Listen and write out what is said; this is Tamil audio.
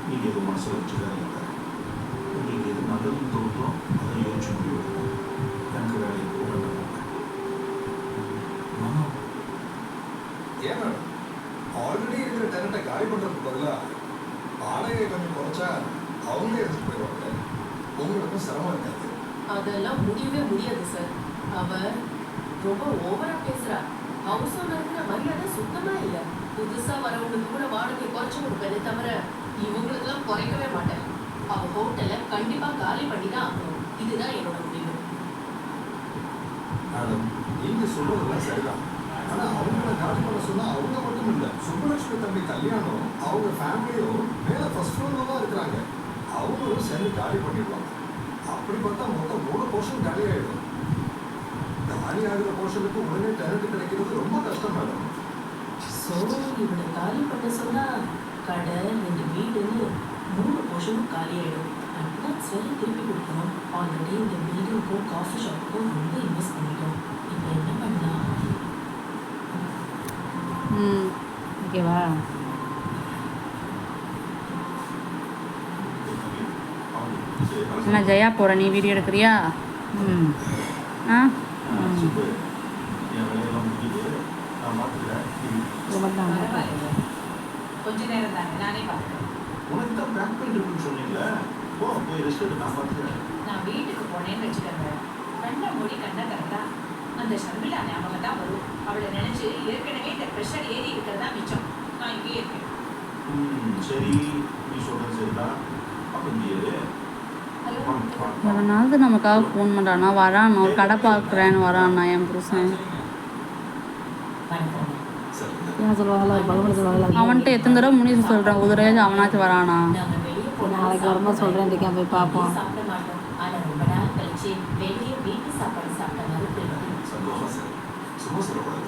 நீங்கள் எதுவும் மனசில் வச்சுக்காதீங்க. உங்களுக்கு எது நல்லதுன்னு தோணுதோ அதை யோசிச்சு முடிவு. எனக்கு வேலையை போகணும். ஏன் மேடம் ஆல்ரெடி இருக்கிற டெனட்டை காலி பண்ணுறதுக்கு பதிலாக வாடகை கொஞ்சம் குறைச்சா அவங்களே எடுத்துட்டு போயிடுவாங்க. உங்களுக்கும் சிரமம் இருக்காது. அதெல்லாம் முடியவே முடியாது சார். அவர் ரொம்ப ஓவரா பேசுறா. ஹவுஸ் ஓனருங்கிற மரியாதை சுத்தமா இல்ல. புதுசா வரவங்களுக்கு கூட வாடகை குறைச்சு கொடுப்பதே தவிர இவங்களுக்கெல்லாம் குறைக்கவே மாட்டேன். அவ ஹோட்டலை கண்டிப்பா காலி பண்ணி தான் ஆகணும். இதுதான் என்னோட முடிவு. மேடம் நீங்கள் சொல்றதெல்லாம் சரிதான். ஆனால் அவங்கள காலி பண்ண சொன்னால் அவங்க மட்டும் இல்லை, சுப்புலட்சுமி தம்பி கல்யாணம் அவங்க ஃபேமிலியும் மேலே ஃபர்ஸ்ட் ஃப்ளோரில் தான் இருக்கிறாங்க. அவங்களும் சேர்ந்து காலி பண்ணிடுவாங்க. அப்படி பார்த்தா மொத்தம் 3 போர்ஷன் காலி ஆகிடும். காலி ஆகிற போர்ஷனுக்கு உடனே டெனட் கிடைக்கிறது ரொம்ப கஷ்டம் மேடம். ஸோ இவனை காலி பண்ண சொன்னா கடை 2 வீடுன்னு 3 போர்ஷனும் காலி ஆயிடும். அட்வான்ஸ் வேற திருப்பி கொடுக்கணும். ஆல்ரெடி இந்த பில்டிங்க்கும் காஃபி ஷாப்புக்கும் ரொம்ப இன்வெஸ்ட் பண்ணிட்டோம். இப்போ என்ன பண்ணலாம்? ஓகேவா? என்ன ஜெயா போகிற, நீ வீடியோ எடுக்கிறியா? ஆ கொஞ்ச நேரம் தானே, நானே பார்க்குறேன். உனக்கு தான் பேக் பெயின் இருக்குன்னு சொன்னீங்களே, போய் ரெஸ்ட் எடுத்து நான் பார்த்துக்கிறேன். நான் வீட்டுக்கு போனேன்னு வச்சுக்கோங்க, கண்ண மொழி கண்ண கரெக்டா அந்த ஷர்மிளா ஞாபகம் தான் வரும். அவளை நினைச்சு ஏற்கனவே இந்த ப்ரெஷர் ஏறி இருக்கிறதா மிச்சம். நான் இங்கே இருக்கேன். சரி, நீ சொல்றது சரிதான். அப்போ இங்கே எவனாவது நமக்காக ஃபோன் பண்ணுறானா, வரான், ஒரு கடை பார்க்குறேன்னு வரான்னா என் புருஷன். ஏன் சொல்லுவாங்களா, பகவான் சொல்லுவாங்களா, அவன்கிட்ட எத்தனை தடவை முனிசு சொல்கிறேன், ஒரு தடவை அவனாச்சும் வரானா? நாளைக்கு வரும்போது சொல்கிறேன், இன்றைக்கி போய் பார்ப்போம். சாப்பிட மாட்டோம். ஆனால் ரொம்ப நாள் கழிச்சு வெளியே வீட்டு சாப்பாடு சாப்பிட்ட மாதிரி சந்தோஷம் சார். சும்மா சொல்லக்கூடாது.